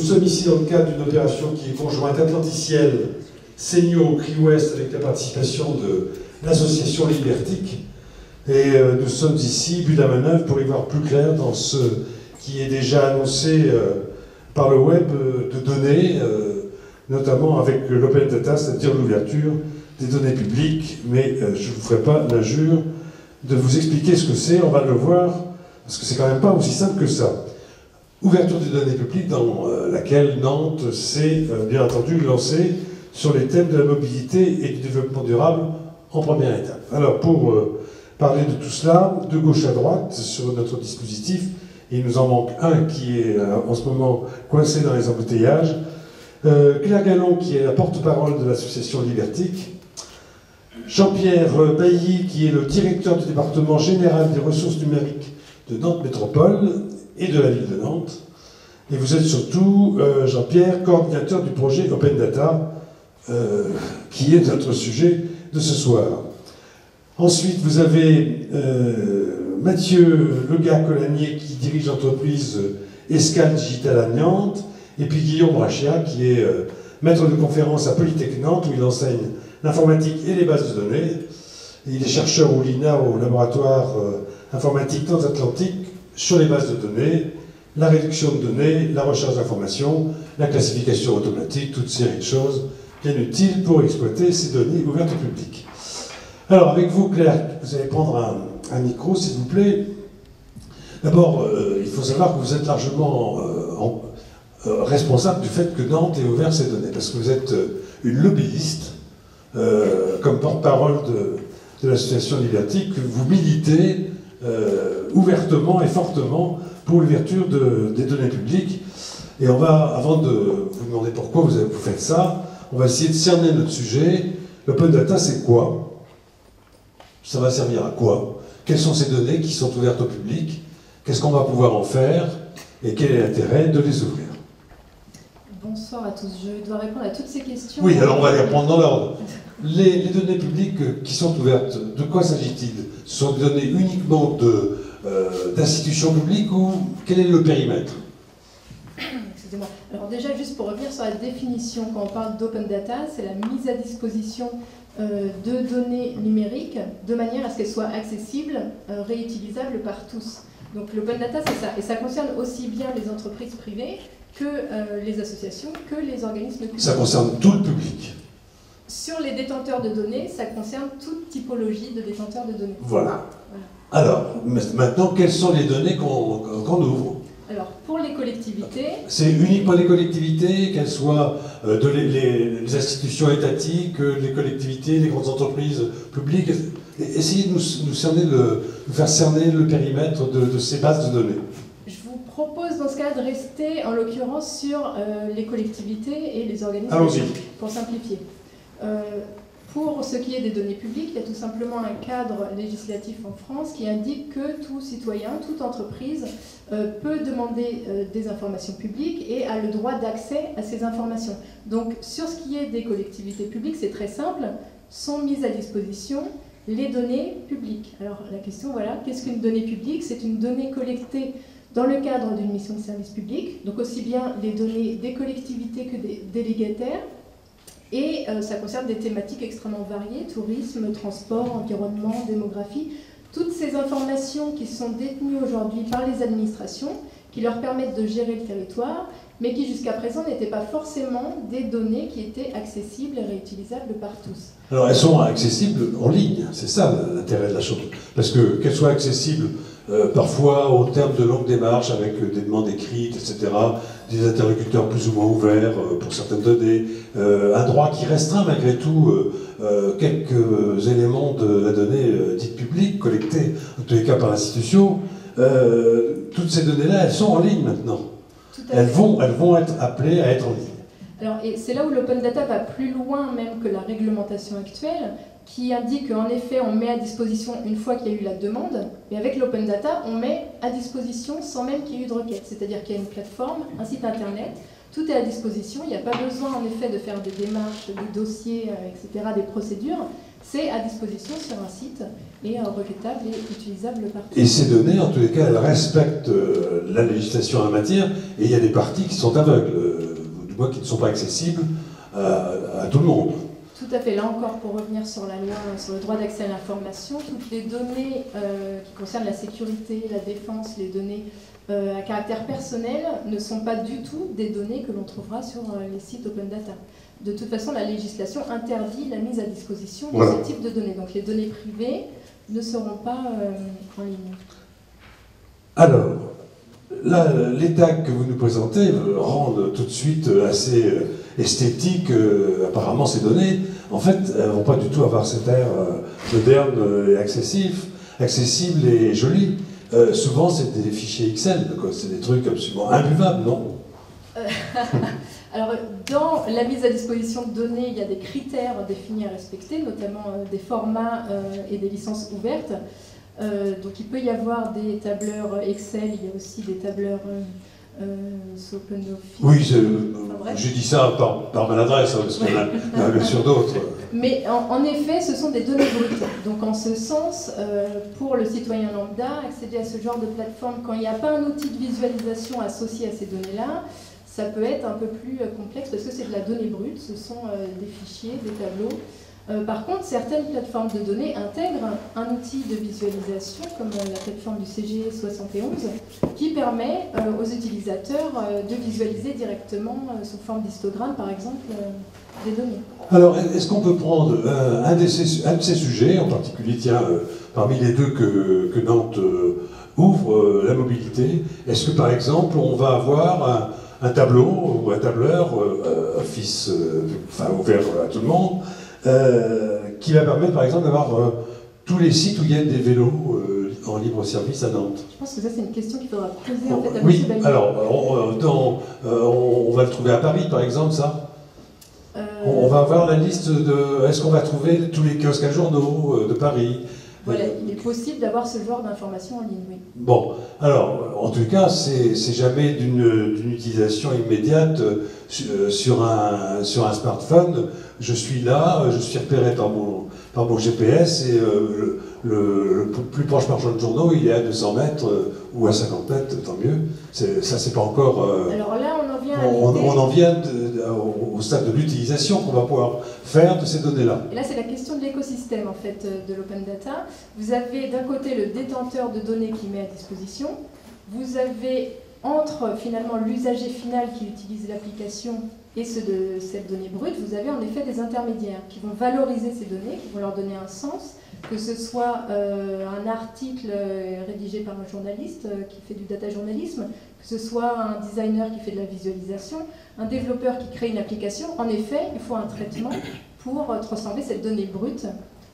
Nous sommes ici dans le cadre d'une opération qui est conjointe atlanticielle, CENIO, CRI-Ouest, avec la participation de l'association Libertic. Et nous sommes ici, but de la manœuvre, pour y voir plus clair dans ce qui est déjà annoncé par le web de données, notamment avec l'open data, c'est-à-dire l'ouverture des données publiques. Mais je ne vous ferai pas l'injure de vous expliquer ce que c'est, on va le voir, parce que c'est quand même pas aussi simple que ça. Ouverture des données publiques dans laquelle Nantes s'est bien entendu lancée sur les thèmes de la mobilité et du développement durable en première étape. Alors pour parler de tout cela, de gauche à droite, sur notre dispositif, il nous en manque un qui est en ce moment coincé dans les embouteillages, Claire Gallon qui est la porte-parole de l'association Libertic, Jean-Pierre Bailly qui est le directeur du département général des ressources numériques de Nantes Métropole et de la ville de Nantes. Et vous êtes surtout, Jean-Pierre, coordinateur du projet Open Data, qui est notre sujet de ce soir. Ensuite, vous avez Mathieu Lega-Colagnier qui dirige l'entreprise Escale Digital à Nantes, et puis Guillaume Brachia qui est maître de conférence à Polytech Nantes, où il enseigne l'informatique et les bases de données. Et il est chercheur au LINA, au laboratoire informatique transatlantique, sur les bases de données, la réduction de données, la recherche d'informations, la classification automatique, toute série de choses bien utiles pour exploiter ces données ouvertes au public. Alors, avec vous, Claire, vous allez prendre un micro, s'il vous plaît. D'abord, il faut savoir que vous êtes largement responsable du fait que Nantes ait ouvert ces données, parce que vous êtes une lobbyiste, comme porte-parole de l'association Libertic, que vous militez ouvertement et fortement pour l'ouverture des données publiques. Et on va, avant de vous demander pourquoi vous faites ça, on va essayer de cerner notre sujet. L'open data, c'est quoi? Ça va servir à quoi? Quelles sont ces données qui sont ouvertes au public? Qu'est-ce qu'on va pouvoir en faire? Et quel est l'intérêt de les ouvrir? Bonsoir à tous. Je dois répondre à toutes ces questions. Oui, alors on va les reprendre dans l'ordre. Les données publiques qui sont ouvertes, de quoi s'agit-il? Ce sont des données uniquement d'institutions publiques ou quel est le périmètre? Excusez-moi. Alors déjà, juste pour revenir sur la définition, quand on parle d'open data, c'est la mise à disposition de données numériques de manière à ce qu'elles soient accessibles, réutilisables par tous. Donc l'open data, c'est ça. Et ça concerne aussi bien les entreprises privées que les associations, que les organismes publics. Ça concerne tout le public. Sur les détenteurs de données, ça concerne toute typologie de détenteurs de données. Voilà. Alors, maintenant, quelles sont les données qu'on ouvre? Alors, pour les collectivités... C'est uniquement les collectivités, qu'elles soient les institutions étatiques, les collectivités, les grandes entreprises publiques. Essayez de nous faire cerner le périmètre de ces bases de données. Je vous propose dans ce cas de rester en l'occurrence sur les collectivités et les organismes pour simplifier. Pour ce qui est des données publiques, il y a tout simplement un cadre législatif en France qui indique que tout citoyen, toute entreprise peut demander des informations publiques et a le droit d'accès à ces informations. Donc sur ce qui est des collectivités publiques, c'est très simple, sont mises à disposition les données publiques. Alors la question, voilà, qu'est-ce qu'une donnée publique? C'est une donnée collectée dans le cadre d'une mission de service public, donc aussi bien les données des collectivités que des délégataires, et ça concerne des thématiques extrêmement variées, tourisme, transport, environnement, démographie, toutes ces informations qui sont détenues aujourd'hui par les administrations, qui leur permettent de gérer le territoire, mais qui jusqu'à présent n'étaient pas forcément des données qui étaient accessibles et réutilisables par tous. Alors elles sont accessibles en ligne, c'est ça l'intérêt de la chose. Parce que qu'elles soient accessibles parfois au terme de longues démarches avec des demandes écrites, etc., des interlocuteurs plus ou moins ouverts pour certaines données, un droit qui restreint malgré tout quelques éléments de la donnée dite publique, collectée en tous les cas par l'institution. Toutes ces données-là, elles sont en ligne maintenant. Elles vont être appelées à être en ligne. Alors, et c'est là où l'open data va plus loin même que la réglementation actuelle, qui indique qu'en effet, on met à disposition une fois qu'il y a eu la demande, mais avec l'open data, on met à disposition sans même qu'il y ait eu de requête. C'est-à-dire qu'il y a une plateforme, un site internet, tout est à disposition, il n'y a pas besoin en effet de faire des démarches, des dossiers, etc., des procédures. c'est à disposition sur un site et requêtable et utilisable par tous. Et ces données, en tous les cas, elles respectent la législation en la matière, et il y a des parties qui sont aveugles, du moins qui ne sont pas accessibles à tout le monde. Tout à fait. Là encore, pour revenir sur la loi sur le droit d'accès à l'information, toutes les données qui concernent la sécurité, la défense, les données à caractère personnel ne sont pas du tout des données que l'on trouvera sur les sites open data. De toute façon, la législation interdit la mise à disposition de ce type de données. Donc les données privées ne seront pas en ligne. Alors, là, les tags que vous nous présentez rendent tout de suite assez esthétique, apparemment, ces données. En fait, elles ne vont pas du tout avoir cet air moderne et accessible et joli. Souvent, c'est des fichiers Excel, c'est des trucs absolument imbuvables, non? Alors, dans la mise à disposition de données, il y a des critères définis à respecter, notamment des formats et des licences ouvertes. Donc, il peut y avoir des tableurs Excel, il y a aussi des tableurs OpenOffice. Oui, j'ai dit ça par maladresse, parce qu'on a bien sûr d'autres. Mais en effet, ce sont des données brutes. Donc, en ce sens, pour le citoyen lambda, accéder à ce genre de plateforme, quand il n'y a pas un outil de visualisation associé à ces données-là, ça peut être un peu plus complexe parce que c'est de la donnée brute, ce sont des fichiers, des tableaux. Par contre, certaines plateformes de données intègrent un outil de visualisation, comme la plateforme du CGE 71, qui permet aux utilisateurs de visualiser directement sous forme d'histogramme, par exemple, des données. Alors, est-ce qu'on peut prendre un de ces sujets, en particulier, tiens, parmi les deux que Nantes ouvre, la mobilité? Est-ce que, par exemple, on va avoir un tableau ou un tableur Office, ouvert à tout le monde, qui va permettre par exemple d'avoir tous les sites où il y a des vélos en libre service à Nantes? Je pense que ça c'est une question qu'il faudra poser en fait à oui, M. Bailly. Alors on va le trouver à Paris par exemple, ça? On va avoir la liste de... Est-ce qu'on va trouver tous les kiosques à journaux de Paris? Voilà, il est possible d'avoir ce genre d'informations en ligne, oui. Bon, alors, en tout cas, c'est jamais d'une utilisation immédiate sur un smartphone. Je suis là, je suis repéré par mon GPS et le plus proche marchand de journaux, il est à 200 mètres ou à 50 mètres, tant mieux. Ça, c'est pas encore... Alors là, on en vient à on en vient au stade de l'utilisation qu'on va pouvoir faire de ces données-là. Et là, c'est la question de l'écosystème, en fait, de l'open data. Vous avez d'un côté le détenteur de données qui met à disposition. Vous avez entre, finalement, l'usager final qui utilise l'application et ceux de cette donnée brute, vous avez en effet des intermédiaires qui vont valoriser ces données, qui vont leur donner un sens, que ce soit un article rédigé par un journaliste qui fait du data journalisme, que ce soit un designer qui fait de la visualisation, un développeur qui crée une application. En effet, il faut un traitement pour transformer cette donnée brute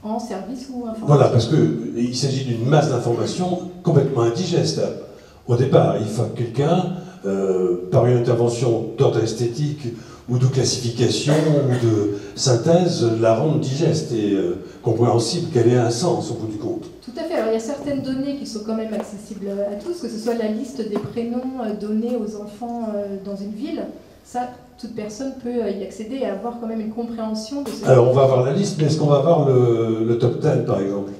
en service ou information. Voilà, parce qu'il s'agit d'une masse d'informations complètement indigeste. Au départ, il faut que quelqu'un, par une intervention d'ordre esthétique ou de classification ou de synthèse, la rende digeste et compréhensible, qu'elle ait un sens au bout du compte. Tout à fait. Alors, il y a certaines données qui sont quand même accessibles à tous, que ce soit la liste des prénoms donnés aux enfants dans une ville. Ça, toute personne peut y accéder et avoir quand même une compréhension de ce... Alors, on va avoir la liste, mais est-ce qu'on va avoir le top 10, par exemple?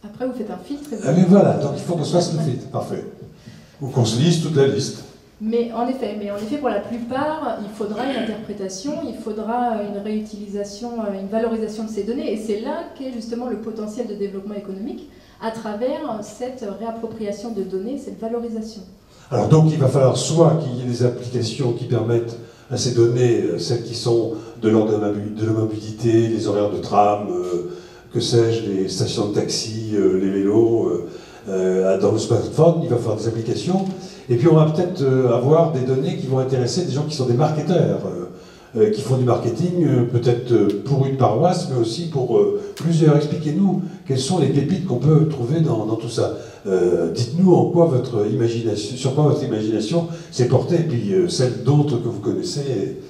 Après, vous faites un filtre. Et vous... Ah, mais voilà, donc il faut qu'on se fasse le filtre. Parfait. Ou qu'on se lise toute la liste. Mais en effet, pour la plupart, il faudra une interprétation, il faudra une réutilisation, une valorisation de ces données. Et c'est là qu'est justement le potentiel de développement économique, à travers cette réappropriation de données, cette valorisation. Alors donc il va falloir soit qu'il y ait des applications qui permettent à ces données, celles qui sont de l'ordre de la mobilité, les horaires de tram, que sais-je, les stations de taxi, les vélos, dans le smartphone, il va falloir des applications. Et puis on va peut-être avoir des données qui vont intéresser des gens qui sont des marketeurs, qui font du marketing, peut-être pour une paroisse, mais aussi pour plusieurs. Expliquez-nous quelles sont les pépites qu'on peut trouver dans tout ça. Dites-nous en quoi votre imagination, sur quoi votre imagination s'est portée, et puis celle d'autres que vous connaissez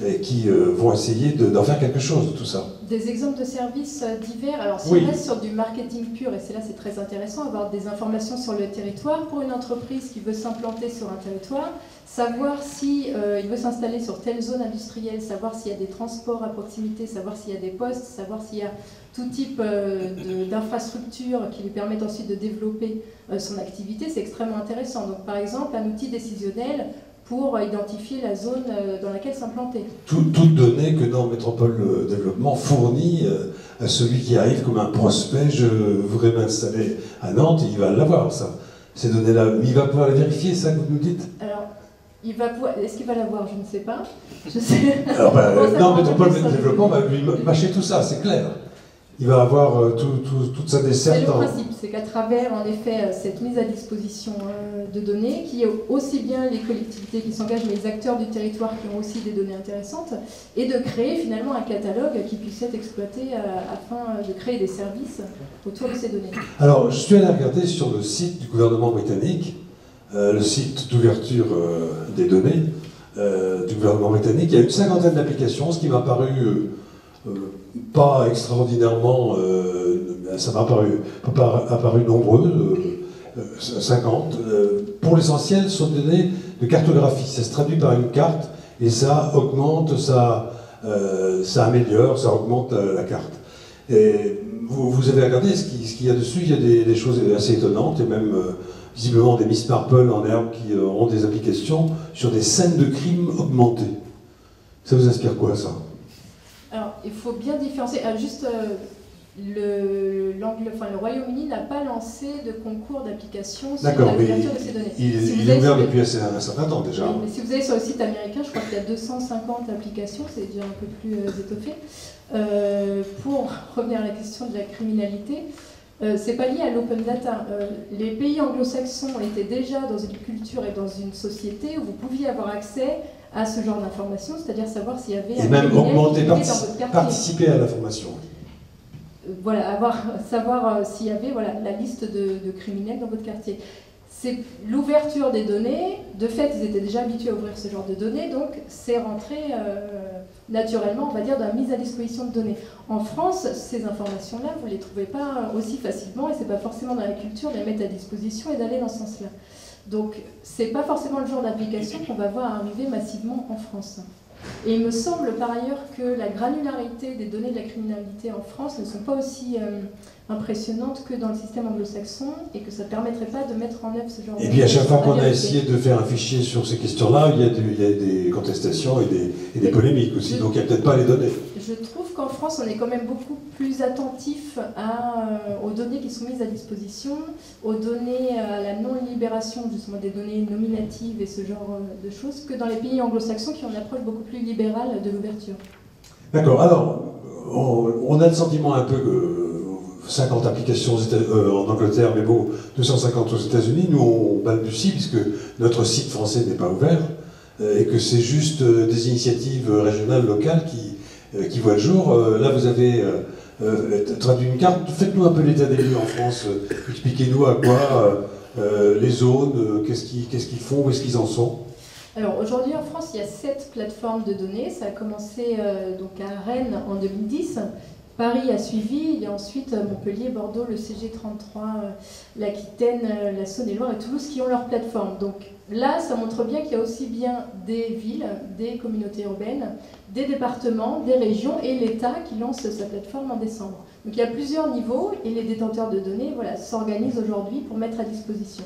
et qui vont essayer d'en faire quelque chose de tout ça. des exemples de services divers. Alors, si on reste sur du marketing pur, et c'est très intéressant, avoir des informations sur le territoire pour une entreprise qui veut s'implanter sur un territoire, savoir si il veut s'installer sur telle zone industrielle, savoir s'il y a des transports à proximité, savoir s'il y a des postes, savoir s'il y a tout type d'infrastructures qui lui permettent ensuite de développer son activité, c'est extrêmement intéressant. Donc, par exemple, un outil décisionnel pour identifier la zone dans laquelle s'implanter. Toute donnée que dans Métropole Développement fournit à celui qui arrive comme un prospect, je voudrais m'installer à Nantes, il va l'avoir, ça. Ces données-là, il va pouvoir les vérifier, ça que vous nous dites? Alors, est-ce qu'il va l'avoir? Je ne sais pas. Je sais. Alors, non, Métropole Développement va lui mâcher tout ça, c'est clair. Il va avoir toute sa desserte. C'est le principe, c'est qu'à travers en effet cette mise à disposition de données, qui est aussi bien les collectivités qui s'engagent, mais les acteurs du territoire qui ont aussi des données intéressantes, et de créer finalement un catalogue qui puisse être exploité afin de créer des services autour de ces données. Alors, je suis allé regarder sur le site du gouvernement britannique, le site d'ouverture des données du gouvernement britannique. Il y a une 50aine d'applications, ce qui m'a paru pas extraordinairement, ça m'a apparu nombreux, 50. Pour l'essentiel, ce sont des données de cartographie. Ça se traduit par une carte et ça augmente, ça améliore, ça augmente la carte. Et vous avez regardé ce qu'il y a dessus, il y a des choses assez étonnantes et même visiblement des Miss Marple en herbe qui ont des applications sur des scènes de crimes augmentées. Ça vous inspire quoi, ça? Alors, il faut bien différencier. Le Royaume-Uni n'a pas lancé de concours d'application sur l'ouverture de ces données. Il est ouvert depuis un certain temps déjà. Oui, mais si vous allez sur le site américain, je crois qu'il y a 250 applications, c'est déjà un peu plus étoffé. Pour revenir à la question de la criminalité, c'est pas lié à l'open data. Les pays anglo-saxons étaient déjà dans une culture et dans une société où vous pouviez avoir accès à ce genre d'informations, c'est-à-dire savoir s'il y avait un criminel qui était dans votre quartier. Participer à la formation. Voilà, savoir s'il y avait la liste de criminels dans votre quartier. C'est l'ouverture des données. De fait, ils étaient déjà habitués à ouvrir ce genre de données, donc c'est rentré naturellement, on va dire, dans la mise à disposition de données. En France, ces informations-là, vous ne les trouvez pas aussi facilement, et c'est pas forcément dans la culture de les mettre à disposition et d'aller dans ce sens-là. Donc, c'est pas forcément le genre d'application qu'on va voir arriver massivement en France. Et il me semble par ailleurs que la granularité des données de la criminalité en France ne sont pas aussi impressionnantes que dans le système anglo-saxon et que ça ne permettrait pas de mettre en œuvre ce genre de... Et puis à chaque fois qu'on a essayé de faire un fichier sur ces questions-là, il y a des contestations et des polémiques aussi, donc il n'y a peut-être pas les données. Je trouve qu'en France, on est quand même beaucoup plus attentif aux données qui sont mises à disposition, aux données, à la non-libération justement des données nominatives et ce genre de choses, que dans les pays anglo-saxons qui ont une approche beaucoup plus libérale de l'ouverture. D'accord. Alors, on a le sentiment un peu que 50 applications en Angleterre, mais bon, 250 aux États-Unis. Nous, on balbutie puisque notre site français n'est pas ouvert et que c'est juste des initiatives régionales, locales qui voient le jour. Là, vous avez traduit une carte. Faites-nous un peu l'état des lieux en France. Expliquez-nous à quoi les zones, qu'est-ce qu'ils font, où est-ce qu'ils en sont. Alors aujourd'hui en France, il y a 7 plateformes de données. Ça a commencé donc à Rennes en 2010. Paris a suivi, il y a ensuite Montpellier, Bordeaux, le CG33, l'Aquitaine, la Saône-et-Loire et Toulouse qui ont leur plateforme. Donc là, ça montre bien qu'il y a aussi bien des villes, des communautés urbaines, des départements, des régions et l'État qui lance sa plateforme en décembre. Donc il y a plusieurs niveaux et les détenteurs de données s'organisent aujourd'hui pour mettre à disposition.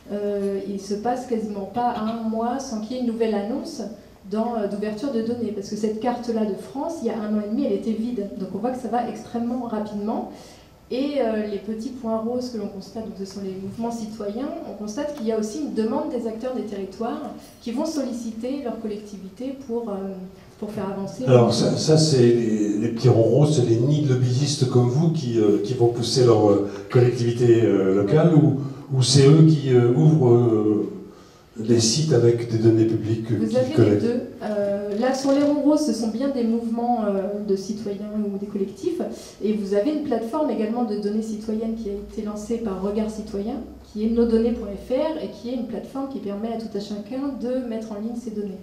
Il ne se passe quasiment pas un mois sans qu'il y ait une nouvelle annonce d'ouverture de données, parce que cette carte-là de France, il y a 1 an et demi, elle était vide. Donc on voit que ça va extrêmement rapidement. Et les petits points roses que l'on constate, donc ce sont les mouvements citoyens, on constate qu'il y a aussi une demande des acteurs des territoires qui vont solliciter leur collectivité pour faire avancer. Alors ça c'est les petits ronds roses, c'est les nids de lobbyistes comme vous qui vont pousser leur collectivité locale, ou c'est eux qui ouvrent des sites avec des données publiques Vous avez les deux. Là, sur les ronds roses, ce sont bien des mouvements de citoyens ou des collectifs. Et vous avez une plateforme également de données citoyennes qui a été lancée par Regard Citoyen, qui est nosdonnées.fr et qui est une plateforme qui permet à tout à chacun de mettre en ligne ses données.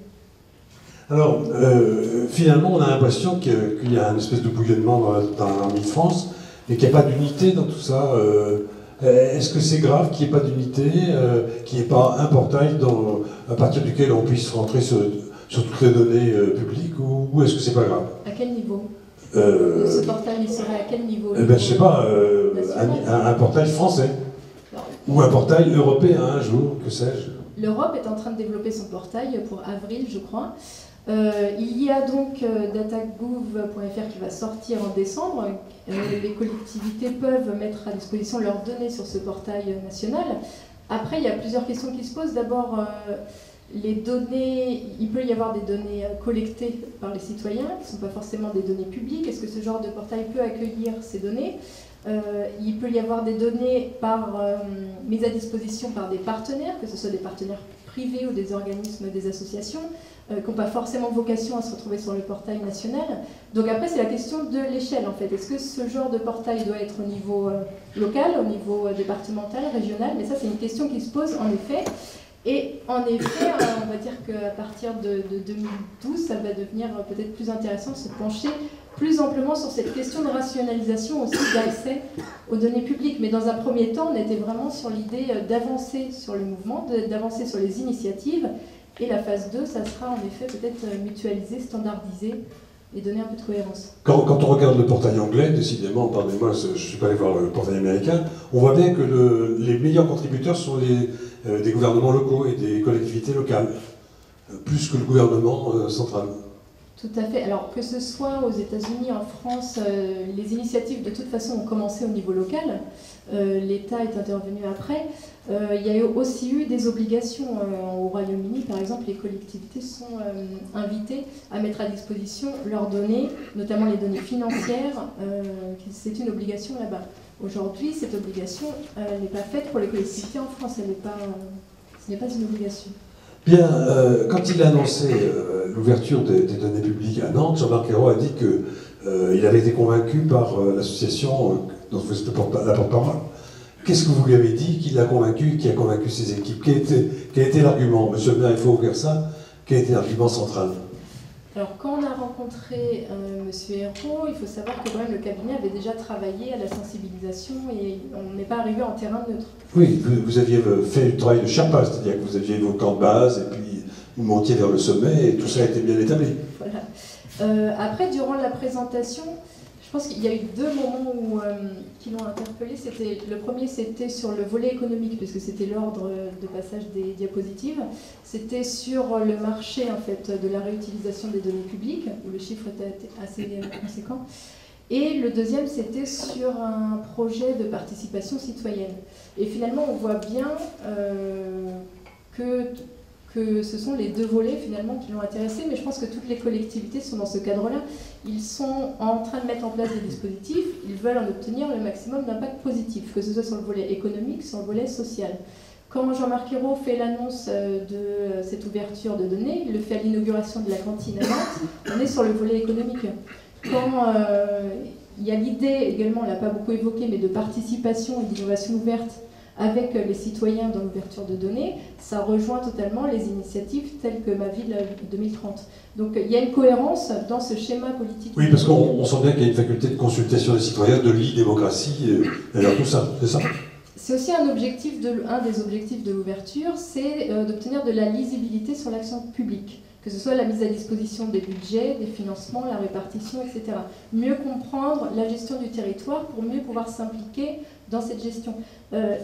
Alors, finalement, on a l'impression qu'il y a une espèce de bouillonnement dans l'armée de France, mais qu'il n'y a pas d'unité dans tout ça. Est-ce que c'est grave qu'il n'y ait pas d'unité, qu'il n'y ait pas un portail à partir duquel on puisse rentrer sur toutes les données publiques, ou est-ce que c'est pas grave? À quel niveau ce portail, il serait à quel niveau? Je ne sais pas, un portail français, ou un portail européen un jour, que sais-je. L'Europe est en train de développer son portail pour avril, je crois. Il y a donc datagouv.fr qui va sortir en décembre. Les collectivités peuvent mettre à disposition leurs données sur ce portail national. Après, il y a plusieurs questions qui se posent. D'abord, les données, il peut y avoir des données collectées par les citoyens, qui ne sont pas forcément des données publiques. Est-ce que ce genre de portail peut accueillir ces données? Il peut y avoir des données mises à disposition par des partenaires, que ce soit des partenaires privés ou des organismes, des associations, qui n'ont pas forcément vocation à se retrouver sur le portail national. Donc après, c'est la question de l'échelle, en fait. Est-ce que ce genre de portail doit être au niveau local, au niveau départemental, régional? Mais ça, c'est une question qui se pose, en effet. Et en effet, on va dire qu'à partir de 2012, ça va devenir peut-être plus intéressant de se pencher plus amplement sur cette question de rationalisation aussi d'accès aux données publiques. Mais dans un premier temps, on était vraiment sur l'idée d'avancer sur le mouvement, d'avancer sur les initiatives. Et la phase 2, ça sera en effet peut-être mutualiser, standardiser et donner un peu de cohérence. Quand on regarde le portail anglais, décidément, pardonnez-moi, je ne suis pas allé voir le portail américain, on voit bien que les meilleurs contributeurs sont des gouvernements locaux et des collectivités locales, plus que le gouvernement central. Tout à fait. Alors que ce soit aux États-Unis, en France, les initiatives de toute façon ont commencé au niveau local. L'État est intervenu après. Il y a aussi eu des obligations au Royaume-Uni, par exemple, les collectivités sont invitées à mettre à disposition leurs données, notamment les données financières. C'est une obligation là-bas. Aujourd'hui, cette obligation n'est pas faite pour les collectivités en France. Ce n'est pas une obligation. Bien, quand il a annoncé l'ouverture des données publiques à Nantes, Jean-Marc Ayrault a dit qu'il avait été convaincu par l'association dont vous êtes la porte-parole. Qu'est-ce que vous lui avez dit qui l'a convaincu, qui a convaincu ses équipes? Quel était l'argument? Monsieur le maire, il faut ouvrir ça. Quel était l'argument central? Alors, quand on a rencontré M. Ayrault, il faut savoir que quand même le cabinet avait déjà travaillé à la sensibilisation et on n'est pas arrivé en terrain neutre. Oui, vous aviez fait le travail de Sherpa, c'est-à-dire que vous aviez vos camps de base et puis vous montiez vers le sommet et tout ça a été bien établi. Voilà. Après, durant la présentation, je pense qu'il y a eu deux moments qui l'ont interpellé. Le premier, c'était sur le volet économique, puisque c'était l'ordre de passage des diapositives. C'était sur le marché en fait, de la réutilisation des données publiques, où le chiffre était assez conséquent. Et le deuxième, c'était sur un projet de participation citoyenne. Et finalement, on voit bien que ce sont les deux volets finalement qui l'ont intéressé, mais je pense que toutes les collectivités sont dans ce cadre-là. Ils sont en train de mettre en place des dispositifs, ils veulent en obtenir le maximum d'impact positif, que ce soit sur le volet économique, sur le volet social. Quand Jean-Marc Ayrault fait l'annonce de cette ouverture de données, il le fait à l'inauguration de la cantine à Nantes, on est sur le volet économique. Quand il y a l'idée également, on ne l'a pas beaucoup évoqué, mais de participation et d'innovation ouverte avec les citoyens dans l'ouverture de données, ça rejoint totalement les initiatives telles que Ma Ville 2030. Donc il y a une cohérence dans ce schéma politique. Oui, parce qu'on sent bien qu'il y a une faculté de consultation des citoyens, de l'e-démocratie, alors tout ça, c'est ça? C'est aussi un des objectifs de l'ouverture, c'est d'obtenir de la lisibilité sur l'action publique, que ce soit la mise à disposition des budgets, des financements, la répartition, etc. Mieux comprendre la gestion du territoire pour mieux pouvoir s'impliquer dans cette gestion.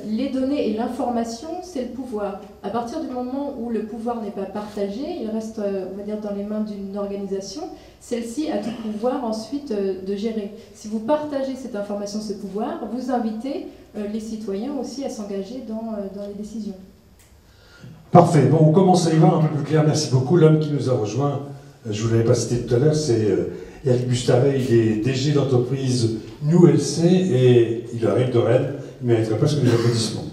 Les données et l'information, c'est le pouvoir. À partir du moment où le pouvoir n'est pas partagé, il reste, on va dire, dans les mains d'une organisation, celle-ci a tout pouvoir ensuite de gérer. Si vous partagez cette information, ce pouvoir, vous invitez les citoyens aussi à s'engager dans les décisions. Parfait. Bon, on commence à y voir un peu plus clair. Merci beaucoup. L'homme qui nous a rejoint, je ne vous l'avais pas cité tout à l'heure, c'est Eric Bustaret. Il est DG d'entreprise New LC et il arrive de Rennes. Il mériterait presque des applaudissements.